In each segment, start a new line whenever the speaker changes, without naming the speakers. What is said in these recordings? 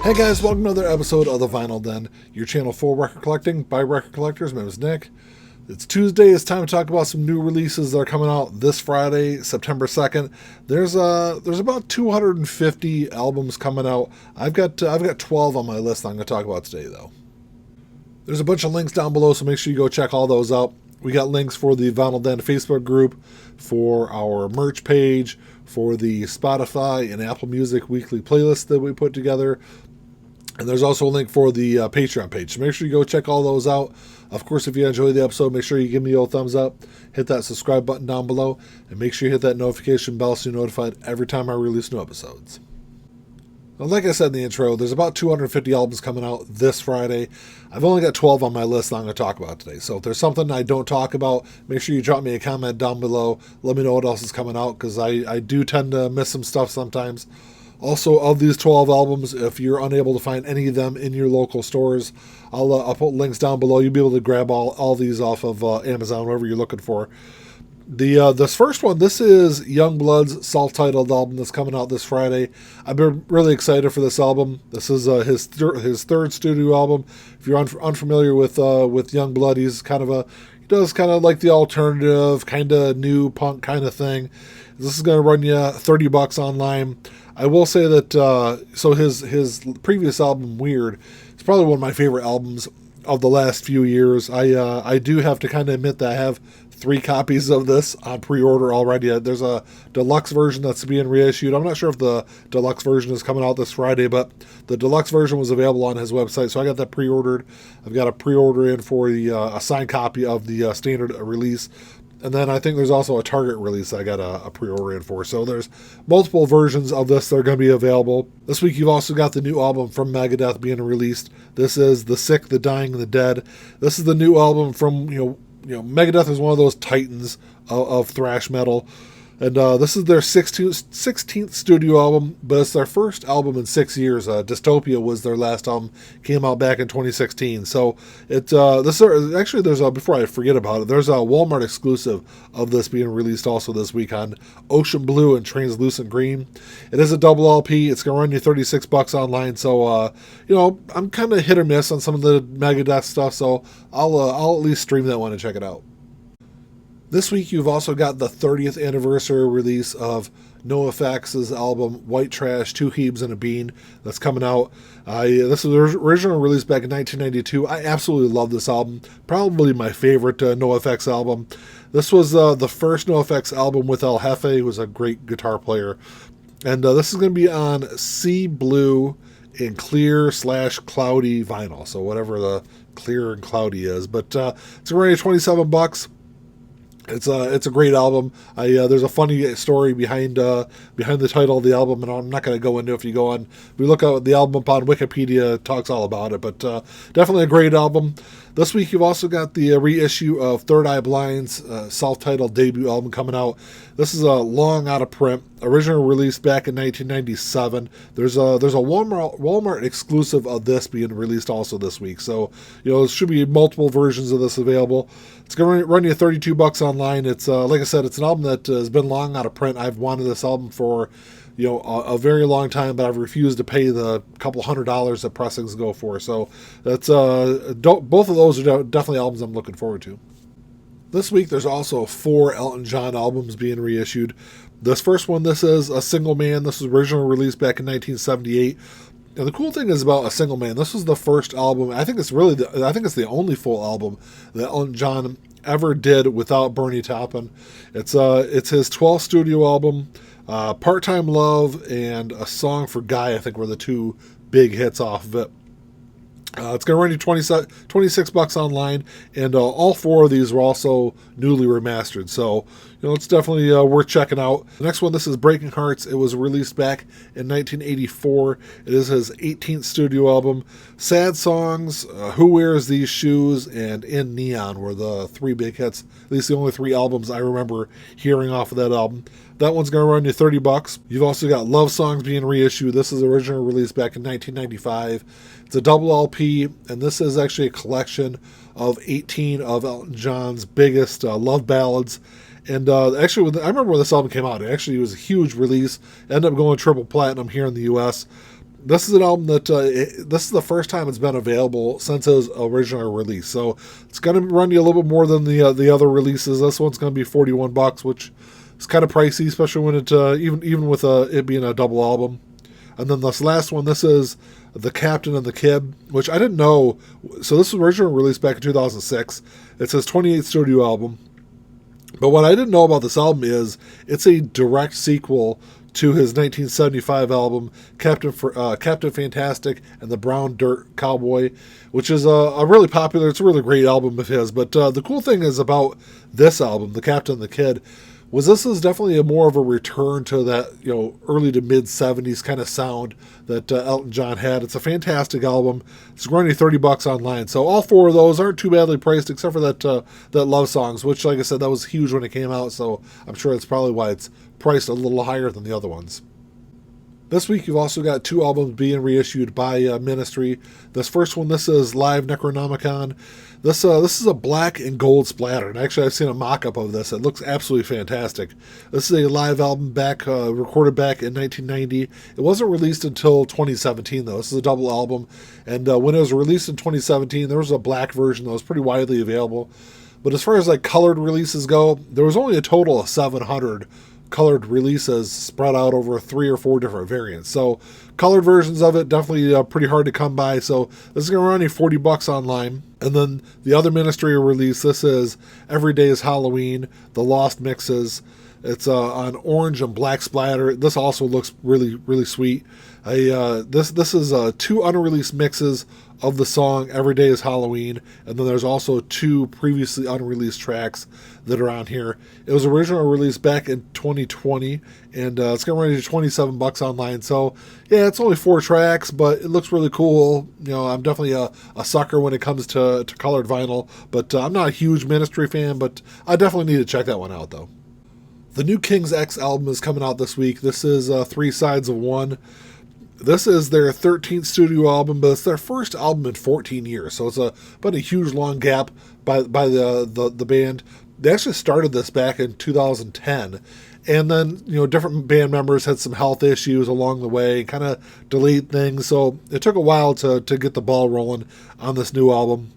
Hey guys, welcome to another episode of The Vinyl Den, your channel for record collecting by record collectors. My name is Nick. It's Tuesday. It's time to talk about some new releases that are coming out this Friday, September 2nd. There's about 250 albums coming out. I've got 12 on my list I'm going to talk about today, though. There's a bunch of links down below, so make sure you go check all those out. We got links for the Vinyl Den Facebook group, for our merch page, for the Spotify and Apple Music weekly playlist that we put together. And there's also a link for the Patreon page. So make sure you go check all those out. Of course, if you enjoyed the episode, make sure you give me a old thumbs up. Hit that subscribe button down below. And make sure you hit that notification bell so you're notified every time I release new episodes. Now, like I said in the intro, there's about 250 albums coming out this Friday. I've only got 12 on my list that I'm going to talk about today. So if there's something I don't talk about, make sure you drop me a comment down below. Let me know what else is coming out, because I do tend to miss some stuff sometimes. Also, of these 12 albums, if you're unable to find any of them in your local stores, I'll put links down below. You'll be able to grab all these off of Amazon, whatever you're looking for. This first one, this is Youngblood's self-titled album that's coming out this Friday. I've been really excited for this album. This is his third studio album. If you're unfamiliar with Youngblood, he does kind of like the alternative, kind of new punk kind of thing. This is going to run you $30 online. I will say that so his previous album, Weird, is probably one of my favorite albums of the last few years. I do have to kind of admit that I have 3 copies of this on pre-order already. There's a deluxe version that's being reissued. I'm not sure if the deluxe version is coming out this Friday, but the deluxe version was available on his website, so I got that pre-ordered. I've got a pre-order in for a signed copy of the standard release. And then I think there's also a Target release I got a pre-order in for. So there's multiple versions of this that are going to be available. This week you've also got the new album from Megadeth being released. This is The Sick, The Dying, and The Dead. This is the new album from, Megadeth is one of those titans of thrash metal. And this is their 16th studio album, but it's their first album in 6 years. Dystopia was their last album, came out back in 2016. So before I forget about it, there's a Walmart exclusive of this being released also this week on Ocean Blue and Translucent Green. It is a double LP. It's going to run you $36 online. So I'm kind of hit or miss on some of the Megadeth stuff. So I'll at least stream that one and check it out. This week, you've also got the 30th anniversary release of NOFX's album White Trash, 2 Heebs and a Bean that's coming out. This was originally released back in 1992. I absolutely love this album. Probably my favorite NOFX album. This was the first NOFX album with El Jefe, who was a great guitar player. And this is going to be on Sea Blue in clear/cloudy vinyl. So whatever the clear and cloudy is. But it's going to run you $27. It's a great album. There's a funny story behind the title of the album, and I'm not going to go into it. If we look at the album up on Wikipedia, it talks all about it, but definitely a great album. This week you've also got the reissue of Third Eye Blind's self-titled debut album coming out. This is a long out of print, originally released back in 1997. There's a Walmart exclusive of this being released also this week, so there should be multiple versions of this available. It's going to run you $32 online. It's like I said, it's an album that has been long out of print. I've wanted this album for a very long time, but I've refused to pay the couple $100 that pressings go for. So that's both of those are definitely albums I'm looking forward to. This week there's also 4 Elton John albums being reissued. This first one, this is A Single Man. This was originally released back in 1978. And the cool thing is about A Single Man, this was the first album, I think it's the only full album that Elton John ever did without Bernie Taupin. It's his 12th studio album. Part-Time Love and A Song for Guy, I think, were the 2 big hits off of it. It's going to run you $26 online, and all 4 of these were also newly remastered. So, it's definitely worth checking out. The next one, this is Breaking Hearts. It was released back in 1984. It is his 18th studio album. Sad Songs, Who Wears These Shoes, and In Neon were the 3 big hits. At least the only 3 albums I remember hearing off of that album. That one's going to run you $30. You've also got Love Songs being reissued. This is originally released back in 1995. It's a double LP, and this is actually a collection of 18 of Elton John's biggest love ballads. And actually, I remember when this album came out. It was a huge release. Ended up going triple platinum here in the U.S. This is an album that this is the first time it's been available since it was originally released. So it's going to run you a little bit more than the other releases. This one's going to be $41, which is kind of pricey, especially when it even with it being a double album. And then this last one, this is The Captain and the Kid, which I didn't know. So this was originally released back in 2006. It's his 28th studio album. But what I didn't know about this album is it's a direct sequel to his 1975 album, Captain Fantastic and the Brown Dirt Cowboy, which is a really popular, it's a really great album of his. But the cool thing is about this album, The Captain and the Kid, was this is definitely a more of a return to that, early to mid 70s kind of sound that Elton John had. It's a fantastic album. It's running $30 online. So all four of those aren't too badly priced, except for that Love Songs, which, like I said, that was huge when it came out. So I'm sure that's probably why it's priced a little higher than the other ones. This week, you've also got two albums being reissued by Ministry. This first one, this is Live Necronomicon. This is a black and gold splatter, and actually I've seen a mock-up of this. It looks absolutely fantastic. This is a live album recorded back in 1990. It wasn't released until 2017, though. This is a double album, and when it was released in 2017, there was a black version that was pretty widely available. But as far as colored releases go, there was only a total of 700 colored releases spread out over 3 or 4 different variants. So colored versions of it definitely pretty hard to come by. So this is going to run you $40 online. And then the other Ministry release, this is Every Day is Halloween, The Lost Mixes. It's on orange and black splatter. This also looks really, really sweet. This is 2 unreleased mixes of the song Every Day is Halloween, and then there's also 2 previously unreleased tracks that are on here. It was originally released back in 2020, and it's going to run you $27 online. So yeah, it's only 4 tracks, but it looks really cool. I'm definitely a sucker when it comes to colored vinyl, but I'm not a huge Ministry fan, but I definitely need to check that one out though. The new King's X album is coming out this week. This is 3 Sides of One. This is their 13th studio album, but it's their first album in 14 years. So it's been a huge, long gap by the band. They actually started this back in 2010. And then, different band members had some health issues along the way, kind of delayed things. So it took a while to get the ball rolling on this new album.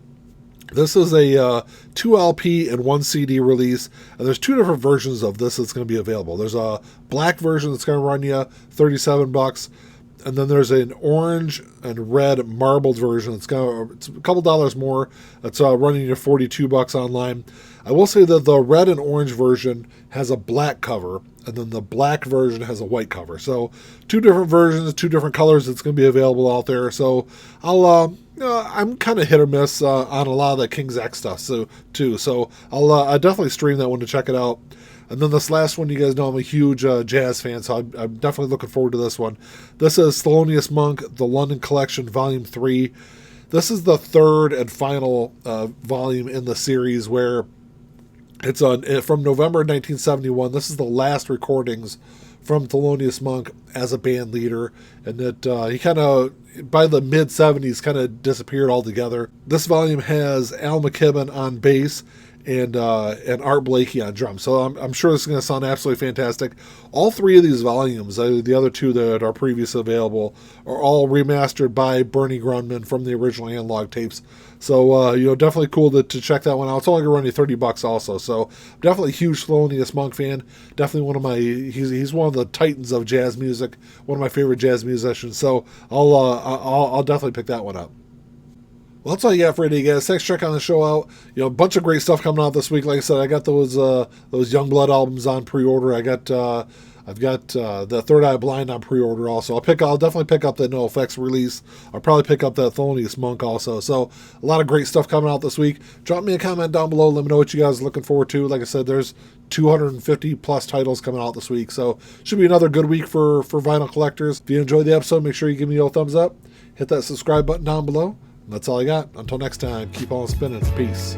This is a 2 LP and 1 CD release, and there's 2 different versions of this that's going to be available. There's a black version that's going to run you $37, and then there's an orange and red marbled version. It's a couple dollars more. It's running you $42 online. I will say that the red and orange version has a black cover, and then the black version has a white cover. So 2 different versions, 2 different colors that's going to be available out there. So I'm kind of hit or miss on a lot of the King's X stuff too. So I'll definitely stream that one to check it out. And then this last one, you guys know I'm a huge jazz fan, so I'm definitely looking forward to this one. This is Thelonious Monk, The London Collection, Volume 3. This is the 3rd and final volume in the series, where it's from November 1971. This is the last recordings from Thelonious Monk as a band leader, and that he kind of, by the mid-70s, kind of disappeared altogether. This volume has Al McKibben on bass and Art Blakey on drums. So I'm sure this is going to sound absolutely fantastic. All 3 of these volumes, the other 2 that are previously available, are all remastered by Bernie Grundman from the original analog tapes. So, definitely cool to check that one out. It's only going to run you $30 also. So, definitely a huge Thelonious Monk fan. Definitely one of he's one of the titans of jazz music. One of my favorite jazz musicians. So, I'll definitely pick that one up. Well, that's all you got for today, guys. Thanks for checking the show out. A bunch of great stuff coming out this week. Like I said, I got those Youngblood albums on pre-order. I've got the Third Eye Blind on pre-order also. I'll definitely pick up the NOFX release. I'll probably pick up that Thelonious Monk also. So a lot of great stuff coming out this week. Drop me a comment down below. Let me know what you guys are looking forward to. Like I said, there's 250 plus titles coming out this week. So should be another good week for vinyl collectors. If you enjoyed the episode, make sure you give me a thumbs up. Hit that subscribe button down below. And that's all I got. Until next time, keep on spinning. Peace.